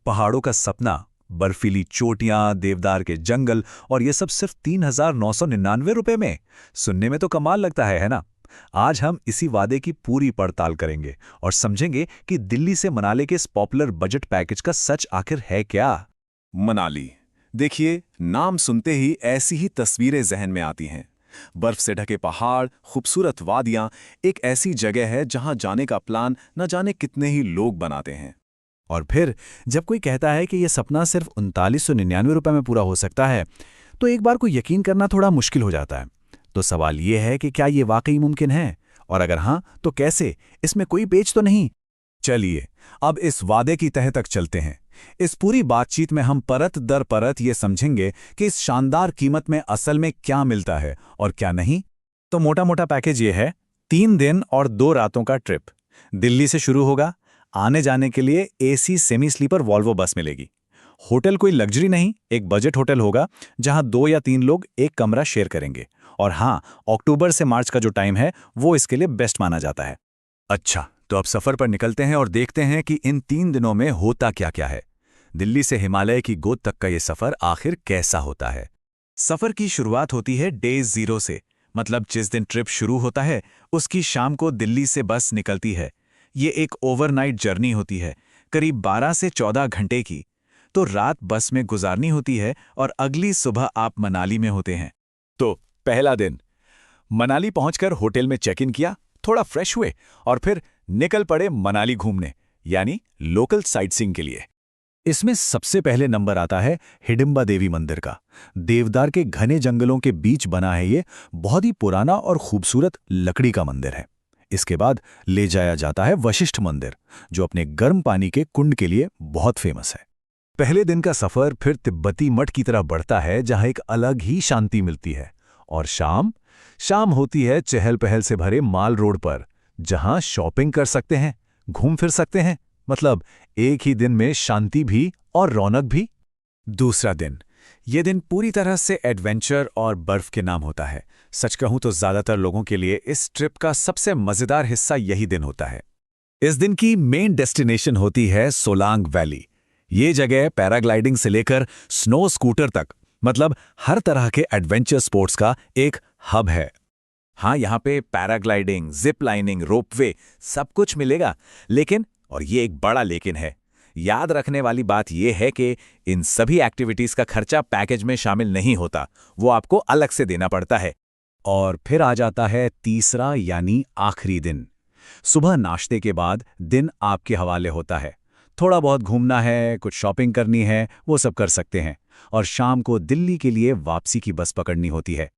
पहाड़ों का सपना, बर्फीली चोटियां, देवदार के जंगल, और ये सब सिर्फ 3,999 रुपए में। सुनने में तो कमाल लगता है ना? आज हम इसी वादे की पूरी पड़ताल करेंगे और समझेंगे कि दिल्ली से मनाली के इस पॉपुलर बजट पैकेज का सच आखिर है क्या। मनाली। देखिए, नाम सुनते ही ऐसी ही तस्वीरें जहन में आती हैं। बर्फ से ढके पहाड़, खूबसूरत वादियां, एक ऐसी जगह है जहां जाने का प्लान न जाने कितने ही लोग बनाते हैं। और फिर जब कोई कहता है कि यह सपना सिर्फ 3999 रुपए में पूरा हो सकता है, तो एक बार को यकीन करना थोड़ा मुश्किल हो जाता है। तो सवाल यह है कि क्या ये वाकई मुमकिन है, और अगर हाँ तो कैसे? इसमें कोई पेच तो नहीं? चलिए अब इस वादे की तह तक चलते हैं। इस पूरी बातचीत में हम परत दर परत ये समझेंगे कि इस शानदार कीमत में असल में क्या मिलता है और क्या नहीं। तो मोटा मोटा पैकेज ये है: 3 दिन और 2 रातों का ट्रिप। दिल्ली से शुरू होगा। आने जाने के लिए AC semi sleeper Volvo bus मिलेगी। होटल कोई लग्जरी नहीं, एक बजट होटल होगा जहां 2 या 3 लोग एक कमरा शेयर करेंगे। और हाँ, अक्टूबर से मार्च का जो टाइम है वो इसके लिए बेस्ट माना जाता है। अच्छा, तो अब सफर पर निकलते हैं और देखते हैं कि इन 3 दिनों में होता क्या क्या है। दिल्ली से हिमालय की गोद तक का ये सफर आखिर कैसा होता है। सफर की शुरुआत होती है डे 0 से, मतलब जिस दिन ट्रिप शुरू होता है उसकी शाम को दिल्ली से बस निकलती है। ये एक ओवरनाइट जर्नी होती है, करीब 12 से 14 घंटे की। तो रात बस में गुजारनी होती है और अगली सुबह आप मनाली में होते हैं। तो पहला दिन, मनाली पहुंचकर होटल में चेक इन किया, थोड़ा फ्रेश हुए और फिर निकल पड़े मनाली घूमने, यानी लोकल साइटसीइंग के लिए। इसमें सबसे पहले नंबर आता है हिडिंबा देवी मंदिर का। देवदार के घने जंगलों के बीच बना है ये बहुत ही पुराना और खूबसूरत लकड़ी का मंदिर है। इसके बाद ले जाया जाता है वशिष्ठ मंदिर, जो अपने गर्म पानी के कुंड के लिए बहुत फेमस है। पहले दिन का सफर फिर तिब्बती मठ की तरफ बढ़ता है, जहां एक अलग ही शांति मिलती है। और शाम होती है चहल पहल से भरे माल रोड पर, जहां शॉपिंग कर सकते हैं, घूम फिर सकते हैं। मतलब एक ही दिन में शांति भी और रौनक भी। दूसरा दिन, यह दिन पूरी तरह से एडवेंचर और बर्फ के नाम होता है। सच कहूं तो ज्यादातर लोगों के लिए इस ट्रिप का सबसे मजेदार हिस्सा यही दिन होता है। इस दिन की मेन डेस्टिनेशन होती है सोलांग वैली। ये जगह पैराग्लाइडिंग से लेकर स्नो स्कूटर तक, मतलब हर तरह के एडवेंचर स्पोर्ट्स का एक हब है। हाँ, यहाँ पे पैराग्लाइडिंग, जिप लाइनिंग, रोपवे सब कुछ मिलेगा। लेकिन, और ये एक बड़ा लेकिन है, याद रखने वाली बात यह है कि इन सभी एक्टिविटीज का खर्चा पैकेज में शामिल नहीं होता, वो आपको अलग से देना पड़ता है। और फिर आ जाता है तीसरा यानी आखिरी दिन। सुबह नाश्ते के बाद दिन आपके हवाले होता है। थोड़ा बहुत घूमना है, कुछ शॉपिंग करनी है, वो सब कर सकते हैं। और शाम को दिल्ली के लिए वापसी की बस पकड़नी होती है।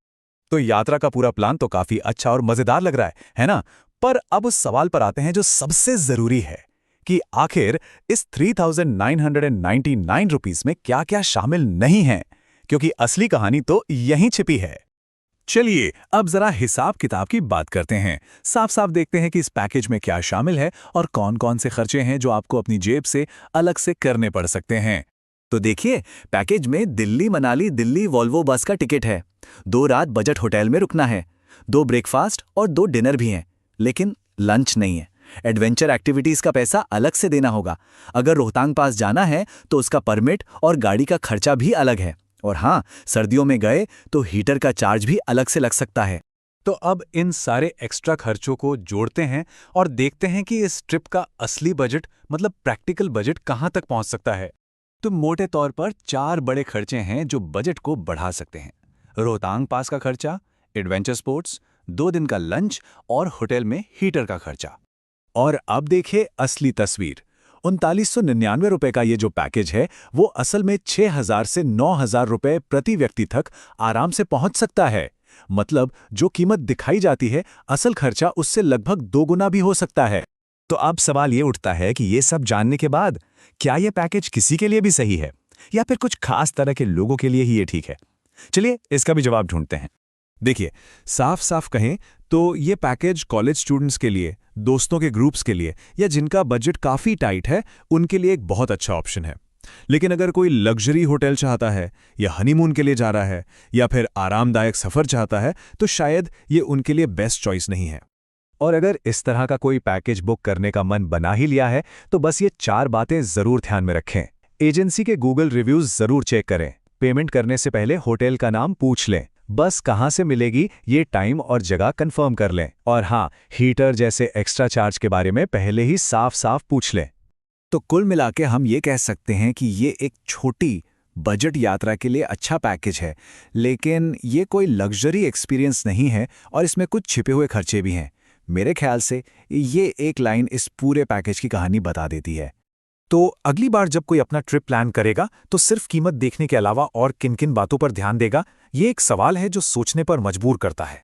तो यात्रा का पूरा प्लान तो काफी अच्छा और मजेदार लग रहा है ना? पर अब उस सवाल पर आते हैं जो सबसे जरूरी है कि आखिर इस 3,999 रुपीस में क्या क्या शामिल नहीं है, क्योंकि असली कहानी तो यहीं छिपी है। चलिए अब जरा हिसाब किताब की बात करते हैं। साफ साफ देखते हैं कि इस पैकेज में क्या शामिल है और कौन कौन से खर्चे हैं जो आपको अपनी जेब से अलग से करने पड़ सकते हैं। तो देखिए, पैकेज में दिल्ली मनाली दिल्ली वॉल्वो बस का टिकट है, 2 रात बजट होटल में रुकना है, 2 ब्रेकफास्ट और 2 डिनर भी हैं, लेकिन लंच नहीं है। एडवेंचर एक्टिविटीज का पैसा अलग से देना होगा। अगर रोहतांग पास जाना है तो उसका परमिट और गाड़ी का खर्चा भी अलग है। और हाँ, सर्दियों में गए तो हीटर का चार्ज भी अलग से लग सकता है। तो अब इन सारे एक्स्ट्रा खर्चों को जोड़ते हैं और देखते हैं कि इस ट्रिप का असली बजट, मतलब प्रैक्टिकल बजट, कहाँ तक पहुँच सकता है। तो मोटे तौर पर 4 बड़े खर्चे हैं जो बजट को बढ़ा सकते हैं: रोहतांग पास का खर्चा, एडवेंचर स्पोर्ट्स, 2 दिन का लंच और होटल में हीटर का खर्चा। और अब देखिए असली तस्वीर। 3999 रुपए का ये जो पैकेज है वो असल में 6,000 से 9,000 रुपए प्रति व्यक्ति तक आराम से पहुंच सकता है। मतलब जो कीमत दिखाई जाती है, असल खर्चा उससे लगभग 2 गुना भी हो सकता है। तो अब सवाल ये उठता है कि ये सब जानने के बाद क्या ये पैकेज किसी के लिए भी सही है, या फिर कुछ खास तरह के लोगों के लिए ही ये ठीक है? चलिए इसका भी जवाब ढूंढते हैं। देखिए, साफ साफ कहें तो ये पैकेज कॉलेज स्टूडेंट्स के लिए, दोस्तों के ग्रुप्स के लिए, या जिनका बजट काफ़ी टाइट है उनके लिए एक बहुत अच्छा ऑप्शन है। लेकिन अगर कोई लग्जरी होटल चाहता है, या हनीमून के लिए जा रहा है, या फिर आरामदायक सफ़र चाहता है, तो शायद ये उनके लिए बेस्ट चॉइस नहीं है। और अगर इस तरह का कोई पैकेज बुक करने का मन बना ही लिया है तो बस ये 4 बातें ज़रूर ध्यान में रखें। एजेंसी के गूगल रिव्यूज जरूर चेक करें। पेमेंट करने से पहले होटल का नाम पूछ लें। बस कहाँ से मिलेगी ये टाइम और जगह कंफर्म कर लें। और हाँ, हीटर जैसे एक्स्ट्रा चार्ज के बारे में पहले ही साफ साफ पूछ लें। तो कुल मिला के हम ये कह सकते हैं कि ये एक छोटी बजट यात्रा के लिए अच्छा पैकेज है, लेकिन ये कोई लग्जरी एक्सपीरियंस नहीं है और इसमें कुछ छिपे हुए खर्चे भी हैं। मेरे ख्याल से ये एक लाइन इस पूरे पैकेज की कहानी बता देती है। तो अगली बार जब कोई अपना ट्रिप प्लान करेगा तो सिर्फ कीमत देखने के अलावा और किन किन बातों पर ध्यान देगा, ये एक सवाल है जो सोचने पर मजबूर करता है।